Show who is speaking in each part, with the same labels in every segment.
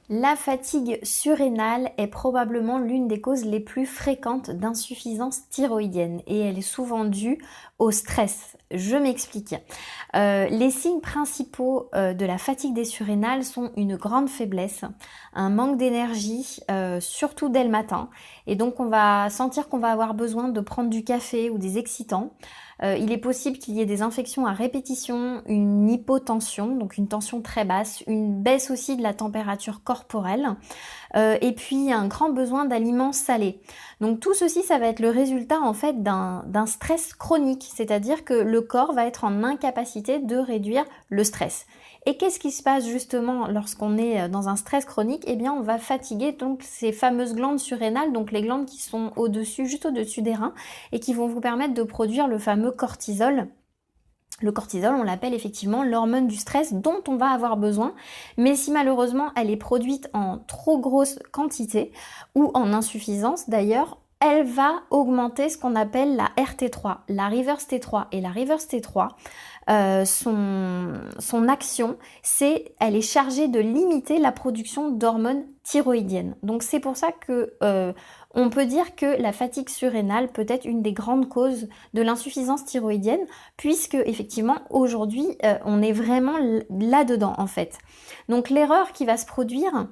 Speaker 1: La fatigue surrénale est probablement l'une des causes les plus fréquentes d'insuffisance thyroïdienne et elle est souvent due au stress. Je m'explique. Les signes principaux de la fatigue des surrénales sont une grande faiblesse, un manque d'énergie, surtout dès le matin, et donc on va sentir qu'on va avoir besoin de prendre du café ou des excitants. Il est possible qu'il y ait des infections à répétition, une hypotension, donc une tension très basse, une baisse aussi de la température corporelle, et puis un grand besoin d'aliments salés. Donc tout ceci, ça va être le résultat en fait d'un stress chronique, c'est-à-dire que le corps va être en incapacité de réduire le stress. Et qu'est-ce qui se passe justement lorsqu'on est dans un stress chronique? Eh bien, on va fatiguer donc ces fameuses glandes surrénales, donc les glandes qui sont au-dessus, juste au-dessus des reins, et qui vont vous permettre de produire le fameux cortisol. Le cortisol, on l'appelle effectivement l'hormone du stress dont on va avoir besoin, mais si malheureusement elle est produite en trop grosse quantité ou en insuffisance d'ailleurs, elle va augmenter ce qu'on appelle la RT3, la reverse T3. Et la reverse T3, son action, elle est chargée de limiter la production d'hormones thyroïdiennes. Donc c'est pour ça que on peut dire que la fatigue surrénale peut être une des grandes causes de l'insuffisance thyroïdienne, puisque effectivement aujourd'hui on est vraiment là-dedans en fait. Donc l'erreur qui va se produire,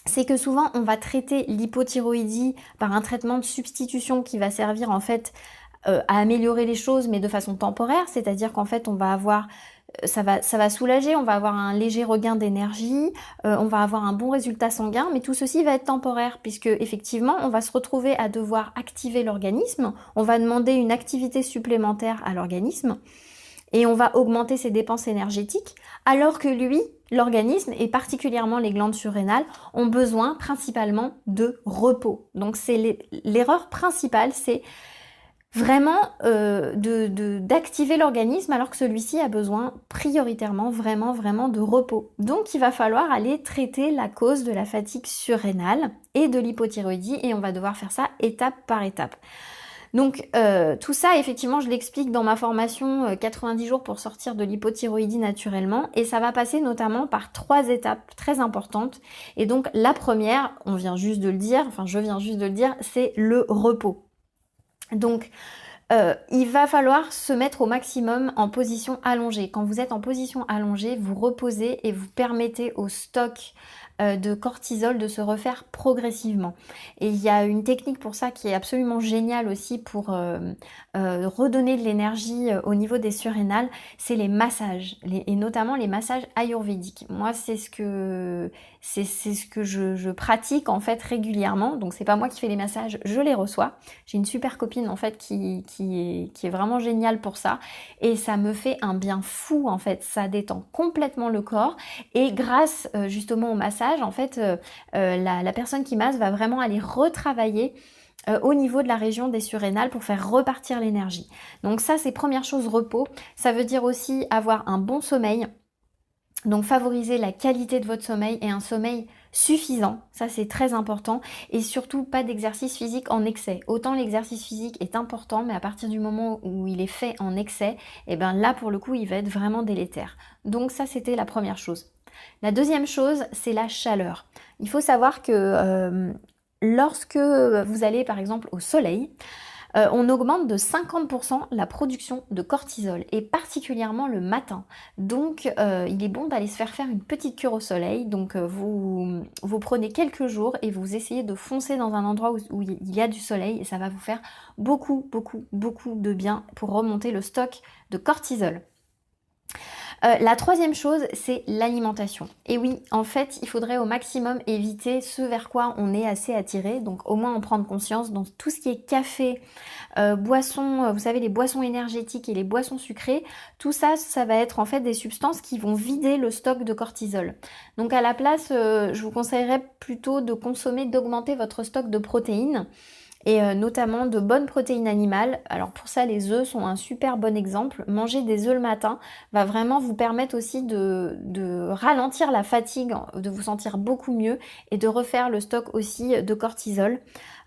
Speaker 1: c'est que souvent on va traiter l'hypothyroïdie par un traitement de substitution qui va servir en fait à améliorer les choses mais de façon temporaire, c'est-à-dire qu'en fait on va avoir ça va soulager, on va avoir un léger regain d'énergie, on va avoir un bon résultat sanguin, mais tout ceci va être temporaire puisque effectivement on va se retrouver à devoir activer l'organisme, on va demander une activité supplémentaire à l'organisme et on va augmenter ses dépenses énergétiques alors que lui, l'organisme et particulièrement les glandes surrénales ont besoin principalement de repos. Donc c'est l'erreur principale, c'est vraiment d'activer l'organisme alors que celui-ci a besoin prioritairement vraiment de repos. Donc il va falloir aller traiter la cause de la fatigue surrénale et de l'hypothyroïdie et on va devoir faire ça étape par étape. Donc tout ça effectivement je l'explique dans ma formation 90 jours pour sortir de l'hypothyroïdie naturellement et ça va passer notamment par 3 étapes très importantes et donc la première, je viens juste de le dire, c'est le repos. Donc, il va falloir se mettre au maximum en position allongée. Quand vous êtes en position allongée, vous reposez et vous permettez au stock de cortisol de se refaire progressivement. Et il y a une technique pour ça qui est absolument géniale aussi pour redonner de l'énergie au niveau des surrénales, c'est les massages, et notamment les massages ayurvédiques. Moi, c'est ce que je pratique en fait régulièrement. Donc c'est pas moi qui fais les massages, je les reçois. J'ai une super copine en fait qui est vraiment géniale pour ça et ça me fait un bien fou en fait. Ça détend complètement le corps et grâce justement au massage, en fait, la personne qui masse va vraiment aller retravailler au niveau de la région des surrénales pour faire repartir l'énergie. Donc ça, c'est première chose, repos. Ça veut dire aussi avoir un bon sommeil. Donc favoriser la qualité de votre sommeil et un sommeil suffisant, ça c'est très important, et surtout pas d'exercice physique en excès. Autant l'exercice physique est important, mais à partir du moment où il est fait en excès, et bien là pour le coup il va être vraiment délétère. Donc ça c'était la première chose. La deuxième chose, c'est la chaleur. Il faut savoir que lorsque vous allez par exemple au soleil, on augmente de 50% la production de cortisol et particulièrement le matin. Donc il est bon d'aller se faire une petite cure au soleil. Donc vous prenez quelques jours et vous essayez de foncer dans un endroit où il y a du soleil et ça va vous faire beaucoup de bien pour remonter le stock de cortisol. La troisième chose, c'est l'alimentation. Et oui, en fait, il faudrait au maximum éviter ce vers quoi on est assez attiré, donc au moins en prendre conscience dans tout ce qui est café, boissons, vous savez, les boissons énergétiques et les boissons sucrées, tout ça, ça va être en fait des substances qui vont vider le stock de cortisol. Donc à la place, je vous conseillerais plutôt d'augmenter votre stock de protéines, et notamment de bonnes protéines animales. Alors pour ça, les œufs sont un super bon exemple. Manger des œufs le matin va vraiment vous permettre aussi de ralentir la fatigue, de vous sentir beaucoup mieux et de refaire le stock aussi de cortisol.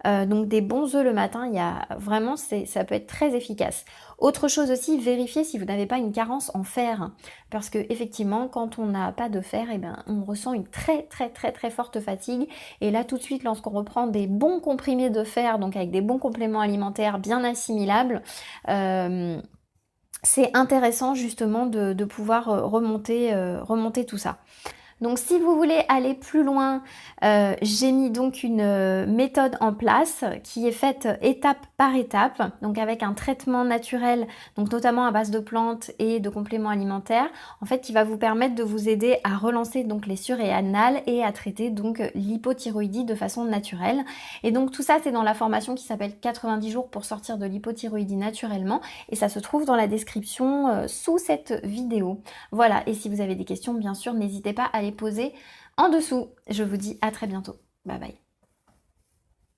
Speaker 1: Donc des bons œufs le matin, il y a vraiment, ça peut être très efficace. Autre chose aussi, vérifiez si vous n'avez pas une carence en fer, parce que effectivement, quand on n'a pas de fer, eh ben, on ressent une très forte fatigue. Et là, tout de suite, lorsqu'on reprend des bons comprimés de fer, donc avec des bons compléments alimentaires bien assimilables, c'est intéressant justement de pouvoir remonter tout ça. Donc si vous voulez aller plus loin, j'ai mis donc une méthode en place qui est faite étape par étape, donc avec un traitement naturel, donc notamment à base de plantes et de compléments alimentaires, en fait qui va vous permettre de vous aider à relancer donc les surrénales et à traiter donc l'hypothyroïdie de façon naturelle. Et donc tout ça c'est dans la formation qui s'appelle 90 jours pour sortir de l'hypothyroïdie naturellement, et ça se trouve dans la description sous cette vidéo. Voilà, et si vous avez des questions, bien sûr, n'hésitez pas à les poser en dessous. Je vous dis à très bientôt. Bye bye.